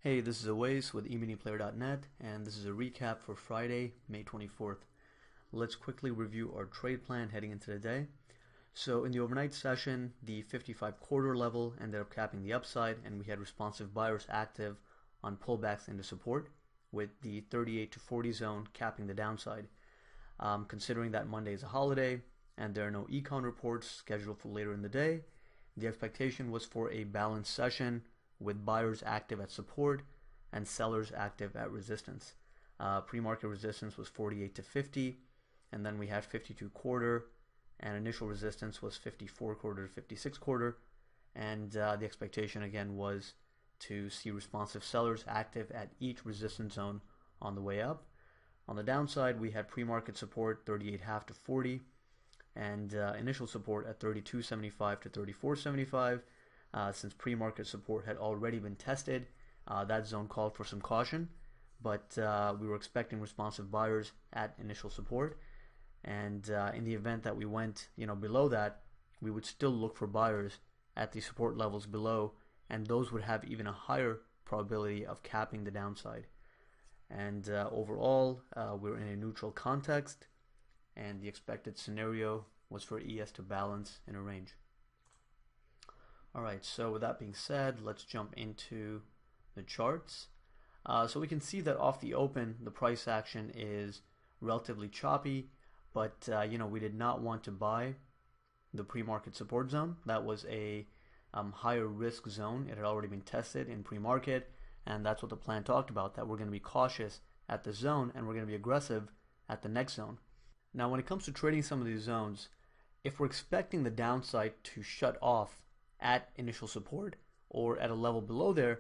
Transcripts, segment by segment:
Hey, this is Awais with eMiniPlayer.net, and this is a recap for Friday, May 24th. Let's quickly review our trade plan heading into the day. So in the overnight session, the 55 quarter level ended up capping the upside, and we had responsive buyers active on pullbacks into support, with the 38 to 40 zone capping the downside. Considering that Monday is a holiday and there are no econ reports scheduled for later in the day, the expectation was for a balanced session with buyers active at support and sellers active at resistance. Pre-market resistance was 48 to 50, and then we had 52 quarter, and initial resistance was 54 quarter to 56 quarter, and the expectation again was to see responsive sellers active at each resistance zone on the way up. On the downside, we had pre-market support 38.5 to 40, and initial support at 32.75 to 34.75. Since pre-market support had already been tested, that zone called for some caution, but we were expecting responsive buyers at initial support, and in the event that we went below that, we would still look for buyers at the support levels below, and those would have even a higher probability of capping the downside. And overall, we're in a neutral context, and the expected scenario was for ES to balance in a range. Alright, so with that being said, let's jump into the charts. So we can see that off the open, the price action is relatively choppy, but we did not want to buy the pre-market support zone. That was a higher risk zone. It had already been tested in pre-market, and that's what the plan talked about, that we're going to be cautious at the zone and we're going to be aggressive at the next zone. Now when it comes to trading some of these zones, if we're expecting the downside to shut off at initial support or at a level below there,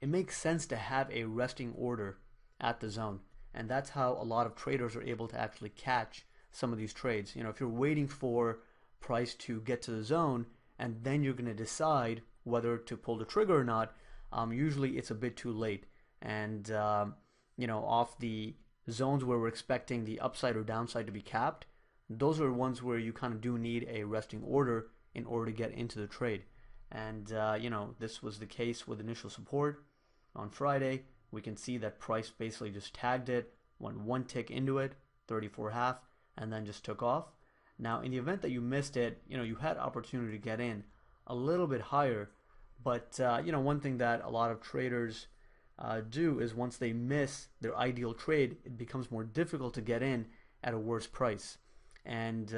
it makes sense to have a resting order at the zone, and that's how a lot of traders are able to actually catch some of these trades. If you're waiting for price to get to the zone and then you're going to decide whether to pull the trigger or not, usually it's a bit too late, and off the zones where we're expecting the upside or downside to be capped, those are ones where you kind of do need a resting order in order to get into the trade. And this was the case with initial support on Friday. We can see that price basically just tagged it, went one tick into it, 34.5, and then just took off. Now in the event that you missed it, you had opportunity to get in a little bit higher, but one thing that a lot of traders do is once they miss their ideal trade, it becomes more difficult to get in at a worse price. And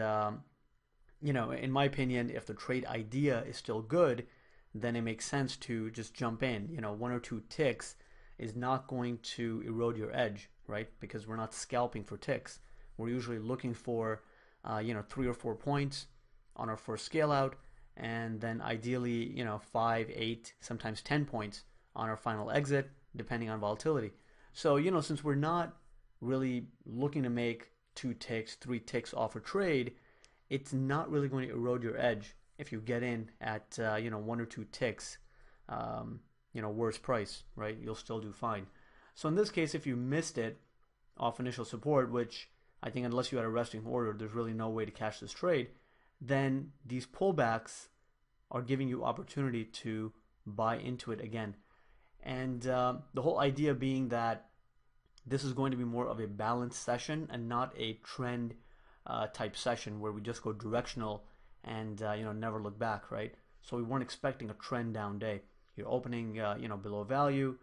in my opinion, if the trade idea is still good, then it makes sense to just jump in. One or two ticks is not going to erode your edge, right? Because we're not scalping for ticks. We're usually looking for 3 or 4 points on our first scale out, and then ideally 5, 8, sometimes 10 points on our final exit, depending on volatility. So since we're not really looking to make 2 ticks, 3 ticks off a trade, it's not really going to erode your edge if you get in at 1 or 2 ticks worse price, right? You'll still do fine. So in this case, if you missed it off initial support, which I think unless you had a resting order, there's really no way to catch this trade, then these pullbacks are giving you opportunity to buy into it again. And the whole idea being that this is going to be more of a balanced session and not a trend type session where we just go directional and never look back, right? So we weren't expecting a trend down day. You're opening below value,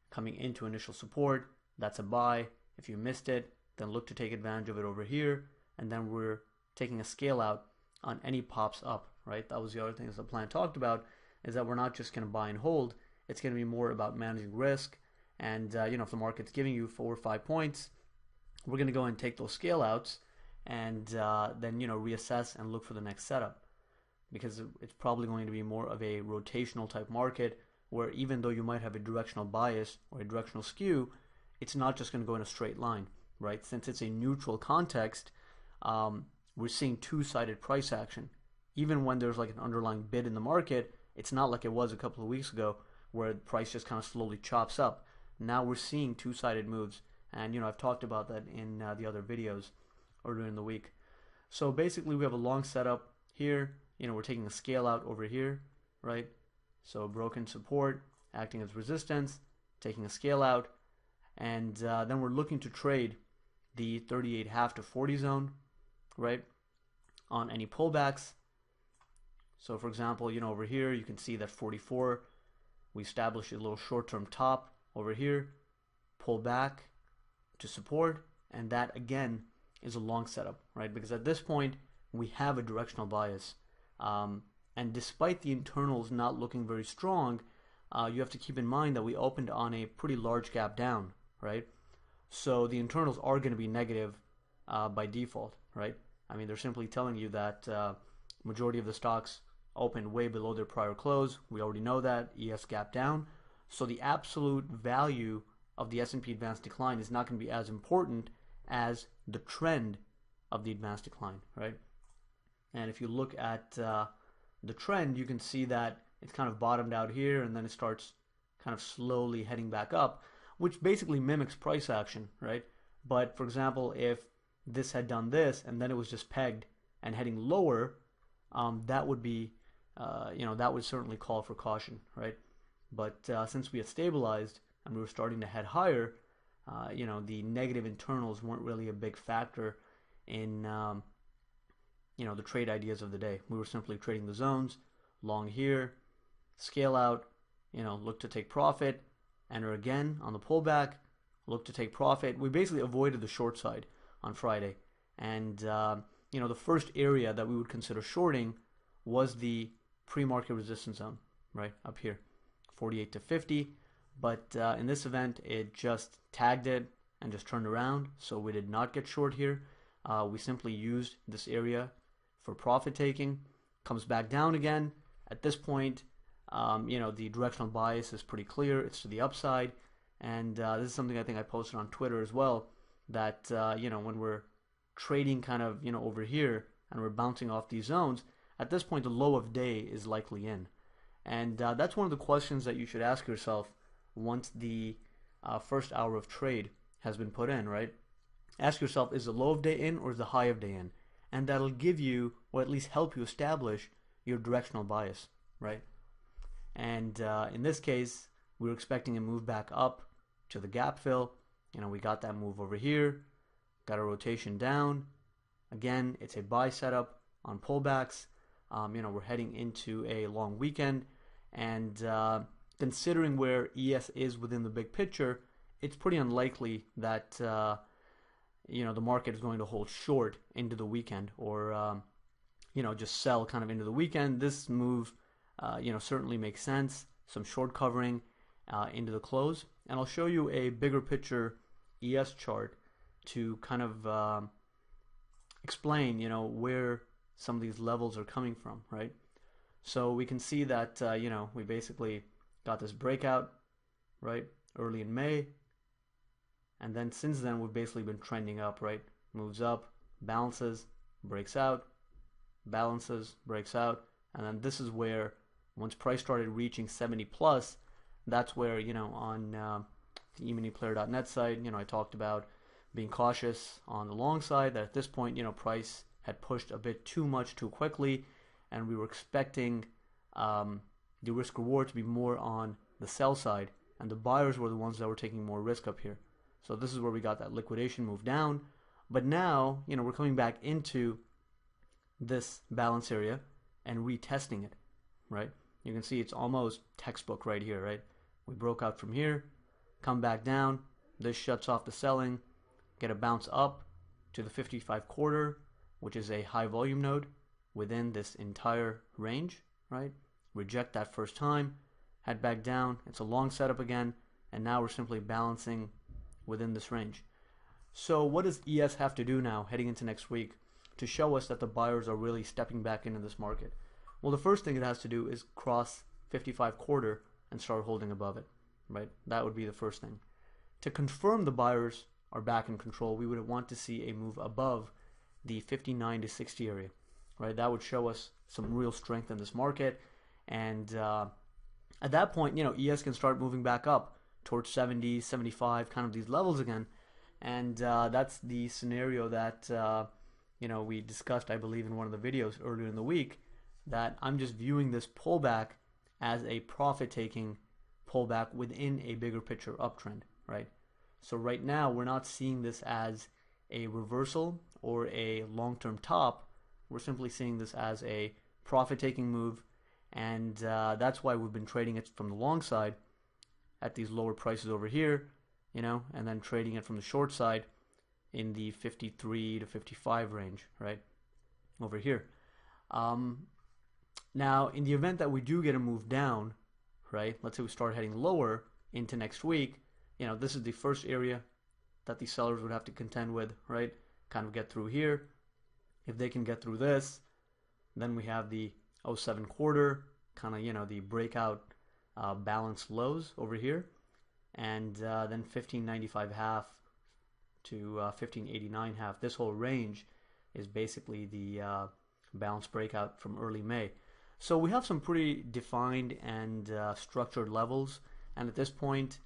coming into initial support, that's a buy. If you missed it, then look to take advantage of it over here, and then we're taking a scale out on any pops up, right? That was the other thing the plan talked about, is that we're not just going to buy and hold. It's going to be more about managing risk, and if the market's giving you 4 or 5 points, we're going to go and take those scale outs and then reassess and look for the next setup, because it's probably going to be more of a rotational type market where even though you might have a directional bias or a directional skew, it's not just going to go in a straight line, right? Since it's a neutral context, we're seeing two-sided price action. Even when there's like an underlying bid in the market, it's not like it was a couple of weeks ago where the price just kind of slowly chops up. Now we're seeing two-sided moves, and I've talked about that in the other videos earlier in the week. So basically we have a long setup here. We're taking a scale out over here, right? So broken support acting as resistance, taking a scale out, and then we're looking to trade the 38.5 to 40 zone, right, on any pullbacks. So for example, over here you can see that 44, we established a little short-term top over here, pull back to support, and that again is a long setup, right? Because at this point we have a directional bias, and despite the internals not looking very strong, you have to keep in mind that we opened on a pretty large gap down, right? So the internals are going to be negative by default, right? I mean, they're simply telling you that majority of the stocks opened way below their prior close. We already know that. ES gap down. So the absolute value of the S&P advanced decline is not going to be as important as the trend of the advanced decline, right? And if you look at the trend, you can see that it's kind of bottomed out here, and then it starts kind of slowly heading back up, which basically mimics price action, right? But for example, if this had done this and then it was just pegged and heading lower, that would be, that would certainly call for caution, right? But since we had stabilized and we were starting to head higher, the negative internals weren't really a big factor in, the trade ideas of the day. We were simply trading the zones, long here, scale out, look to take profit, enter again on the pullback, look to take profit. We basically avoided the short side on Friday. And, the first area that we would consider shorting was the pre-market resistance zone, right, up here, 48 to 50. But in this event, it just tagged it and just turned around. So we did not get short here. We simply used this area for profit taking. Comes back down again. At this point, the directional bias is pretty clear. It's to the upside. And this is something I think I posted on Twitter as well, that, when we're trading kind of, over here and we're bouncing off these zones, at this point, the low of day is likely in. And that's one of the questions that you should ask yourself once the first hour of trade has been put in, right? Ask yourself, is the low of day in or is the high of day in? And that'll give you, or at least help you establish, your directional bias, right? And in this case, we were expecting a move back up to the gap fill. We got that move over here, got a rotation down. Again, it's a buy setup on pullbacks. We're heading into a long weekend, and considering where ES is within the big picture, it's pretty unlikely that the market is going to hold short into the weekend, or just sell kind of into the weekend. This move, certainly makes sense. Some short covering into the close, and I'll show you a bigger picture ES chart to kind of explain, where some of these levels are coming from, right? So we can see that, we basically got this breakout, right, early in May. And then since then, we've basically been trending up, right? Moves up, balances, breaks out, balances, breaks out. And then this is where, once price started reaching 70 plus, that's where, on the eMiniPlayer.net site, I talked about being cautious on the long side, that at this point, price had pushed a bit too much too quickly, and we were expecting the risk reward to be more on the sell side, and the buyers were the ones that were taking more risk up here. So this is where we got that liquidation move down. But now, we're coming back into this balance area and retesting it, right? You can see it's almost textbook right here, right? We broke out from here, come back down, this shuts off the selling, get a bounce up to the 55 quarter, which is a high volume node within this entire range, right? Reject that first time, head back down, it's a long setup again, and now we're simply balancing within this range. So what does ES have to do now heading into next week to show us that the buyers are really stepping back into this market? Well, the first thing it has to do is cross 55 quarter and start holding above it, right? That would be the first thing. To confirm the buyers are back in control, we would want to see a move above the 59 to 60 area, right? That would show us some real strength in this market. And at that point, ES can start moving back up towards 70, 75, kind of these levels again. And that's the scenario that, we discussed, I believe, in one of the videos earlier in the week, that I'm just viewing this pullback as a profit-taking pullback within a bigger picture uptrend, right? So right now we're not seeing this as a reversal or a long-term top. We're simply seeing this as a profit-taking move, and that's why we've been trading it from the long side at these lower prices over here, you know, and then trading it from the short side in the 53 to 55 range, right, over here. Now, in the event that we do get a move down, right, let's say we start heading lower into next week, you know, this is the first area that the sellers would have to contend with, right, kind of get through here. If they can get through this, then we have the 07 quarter, kind of, you know, the breakout balance lows over here, and then 1595 half to 1589 half. This whole range is basically the balance breakout from early May. So we have some pretty defined and structured levels, and at this point,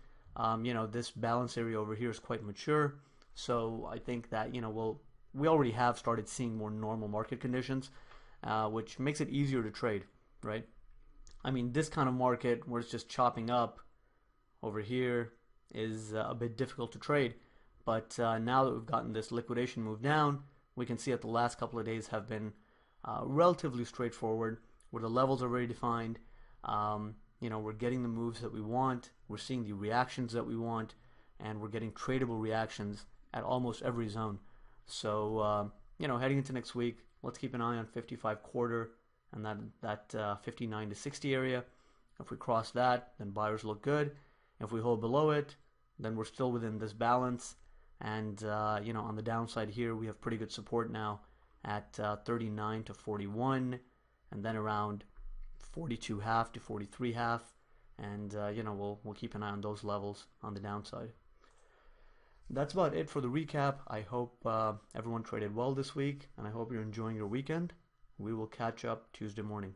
you know, this balance area over here is quite mature. So I think that, you know, we already have started seeing more normal market conditions, which makes it easier to trade, right? I mean, this kind of market where it's just chopping up over here is a bit difficult to trade. But now that we've gotten this liquidation move down, we can see that the last couple of days have been relatively straightforward, where the levels are very defined. You know, we're getting the moves that we want, we're seeing the reactions that we want, and we're getting tradable reactions at almost every zone. So, you know, heading into next week, let's keep an eye on 55 quarter and that 59 to 60 area. If we cross that, then buyers look good. If we hold below it, then we're still within this balance. And, you know, on the downside here, we have pretty good support now at 39 to 41, and then around 42 half to 43 half. And, you know, we'll keep an eye on those levels on the downside. That's about it for the recap. I hope everyone traded well this week, and I hope you're enjoying your weekend. We will catch up Tuesday morning.